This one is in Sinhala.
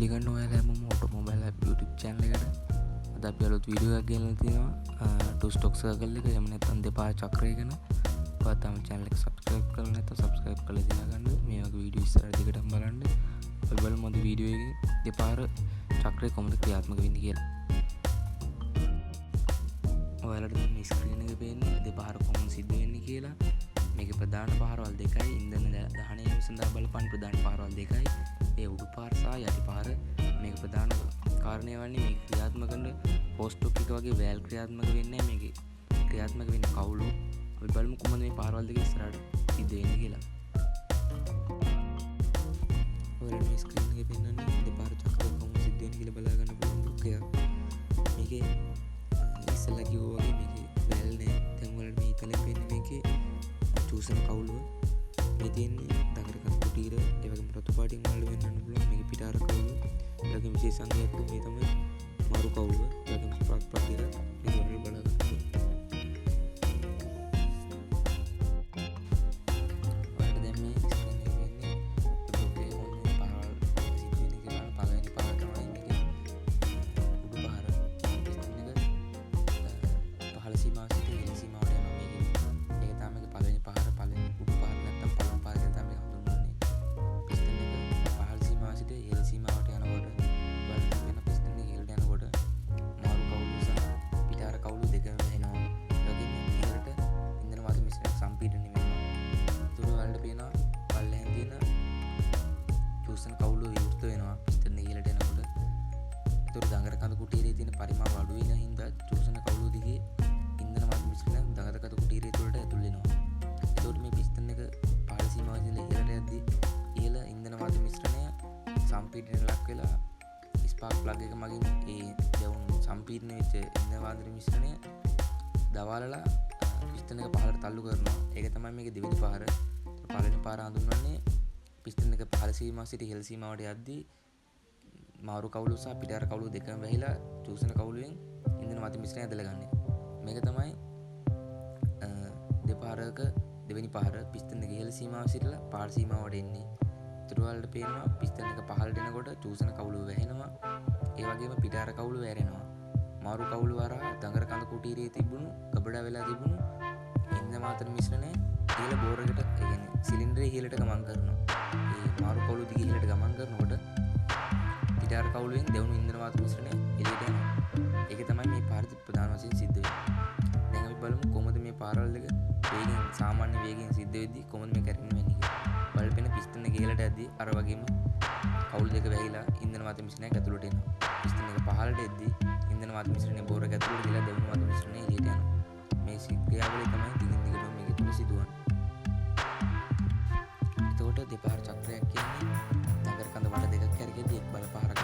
පිළිගන්න ඔයාලා හැමෝම ඔටෝමොබයිල් ඇප් YouTube channel එකට. අද අපි අලුත් වීඩියෝ එකක් ගෙනල්ලා තියෙනවා. two stock circle එක එහෙම නැත්නම් දෙපාර චක්‍රය ගැන. ඔයාලා තාම channel එක subscribe කරලා නැත්නම් subscribe කරලා තියාගන්න. මේ වගේ වීඩියෝ ඉස්සරහ දිගටම බලන්න. අපි බලමු අද වීඩියෝ එකේ දෙපාර චක්‍රය කොහොමද ක්‍රියාත්මක වෙන්නේ කියලා. ඔයාලට මේ ස්ක්‍රීන් එකේ පේන්නේ දෙපාර කොහොමද සිද්ධ වෙන්නේ කියලා. මේකේ ප්‍රධාන පාරවල් දෙකයි. ඉන්ධන දහනය විසඳා බලපන් ප්‍රධාන පාරවල් දෙකයි. ඒ උඩු පාර සහ යටි පාර. මේක ප්‍රධාන කාරණය වන්නේ මේ ක්‍රියාත්මක කරන පෝස්ට් එක වගේ වෑල් ක්‍රියාත්මක වෙන්නේ මේකේ. ක්‍රියාත්මක වෙන්නේ කවුළු. අපි බලමු කොහොමද මේ පාරවල් දෙක ඉස්සරහට සිද්ධ වෙන්නේ කියලා. ඔයාලට මේ ස්ක්‍රීන් එකේ පෙන්නන්නේ දෙපාර චක්‍රය කොහොමද සිද්ධ වෙන්නේ කියලා බලා ගන්න පුළුවන් රුක්කයක්. මේකේ ඉස්සෙල්ලා කිව්වා වගේ මේකේ වෑල් නෑ. දැන් ඔයාලට මේ ඉතලෙන් පෙන්නේ මේකේ චූසන කවුළුව. මේ තියෙන්නේ දඟරකන් කුටීර ඒ වගේම රතු පාටින් වල වෙන්නන්න පුළුවන්. මේකේ පිටාර කවුළුව. ඒ වගේම විශේෂ සංකේතයක් මේ තමයි මාරු කවුළුව. ඒ වගේම ස්පාක් පාටිර මේ වල බලා ගන්න පුළුවන්. ඔයාලට දැන් මේ ස්ක්‍රීන් එකේ වෙන්නේ ඔකේ ඔන්නේ පාරවල් සිද්ධ වෙන කියලා පළවෙනි පාර තමයි මේකේ උඩු පාර. පහළ සීමාව සිට ඉහළ සීමාවට යනවා මේකේ. ඒක තමයි මේකේ පළවෙනි පාර පළවෙනි උඩු පාර නැත්තම් පළවෙනි පාර කියලා තමයි හඳුන්වන්නේ. පිස්ටන් එක පහළ සීමාව සිට ඉහළ සීමාවට යනකොට බලන්න වෙන පිස්ටන් එක ඉහළට යනකොට මාරු කවුළු සහ පිටාර කවුළු දෙකම වෙනවා. ඒ වගේම ඉහළට ඉන්ධන වායු මිශ්‍රණය සම්පීඩනය වෙනවා. තුරු වලට පේනවා පල්ලෙන් තියෙන චූසන කවුළු විවෘත වෙනවා පිස්ටන් එක ඉහළට යනකොට. ඒතර දඟර කඳ කුටීරේ තියෙන පරිමාව අඩු වෙන හින්දා චූසන කවුළු දිගේ ඉන්ධන වායු මිශ්‍රණය දඟර කඳ කුටීරේ තුළට ඇතුල් වෙනවා. ඒතකොට මේ පිස්ටන් එක පහළ සීමාව ඉඳලා ඉහළට යද්දී ඉහළ ඉන්ධන වායු මිශ්‍රණය සම්පීඩනයට ලක් වෙලා ස්පාර්ක් ප්ලග් එක මගින් ඒ දැවුම් සම්පීඩනය වෙච්ච ඉන්ධන වායු මිශ්‍රණය දවාලලා පිස්ටන් එක පහළට තල්ලු කරනවා. ඒක තමයි මේකේ දෙවෙනි පාර. පළවෙනි පාර හඳුන්වන්නේ පිස්ටන් එක පහළ සීමාව සිට ඉහළ සීමාවට යද්දී මාරු කවුළු සහ පිටාර කවුළු දෙකම වැහිලා චූසන කවුළුවෙන් ඉන්ධන වායු මිශ්‍රණය ඇදලා ගන්න. මේක තමයි දෙපාරක දෙවෙනි පාර. පිස්ටන් එක ඉහළ සීමාව සිටලා පහළ සීමාවට එන්නේ. ඊට වලට පේනවා පිස්ටන් එක පහළට එනකොට චූසන කවුළුව වැහෙනවා. ඒ වගේම පිටාර කවුළුව වැරෙනවා. මාරු කවුළුව හරහා දඟර කඳ කුටීරයේ තිබුණු ගබඩා වෙලා තිබුණු ඉන්ධන වාතන මිශ්‍රණය ඉහළ බෝරකට ඒ කියන්නේ සිලින්ඩරේ ඉහළට ගමන් කරනවා. ඒ මාරු කවුළුව දිගේ ඉහළට ගමන් කරනකොට පිටාර කවුළුවෙන් දෙවුණු ඉන්ධන වාතන මිශ්‍රණය එළියට යනවා. ඒක තමයි මේ පාරේ ප්‍රධාන වශයෙන් සිද්ධ වෙන්නේ. දැන් අපි බලමු කොහොමද මේ පාරවල් දෙක වේගෙන් සාමාන්‍ය වේගෙන් සිද්ධ වෙද්දී කොහොමද මේ කැරෙන්නේ වෙන්නේ කියලා. බලපෙන පිස්ටන් එක ඉහළට යද්දී අර වගේම කවුළු දෙක වැහිලා ඉන්ධන වාතන මිශ්‍රණයක් ඇතුළට එනවා. පිස්ටන් එක පහළට එද්දී ඉන්ධන වාතන මිශ්‍රණය බෝරක ඇතුළට ගිහලා දෙවුණු වාතන මිශ්‍රණය එළියට යනවා. මේ ක්‍රියාවලිය තමයි දිගින් දිගටම මේක තුල සිදුවන්නේ. එතකොට දෙපාර චක්‍රයක් කියන්නේ නගර කඳ වඩ දෙකක් කැරගෙද්දී එක් බල පාරක්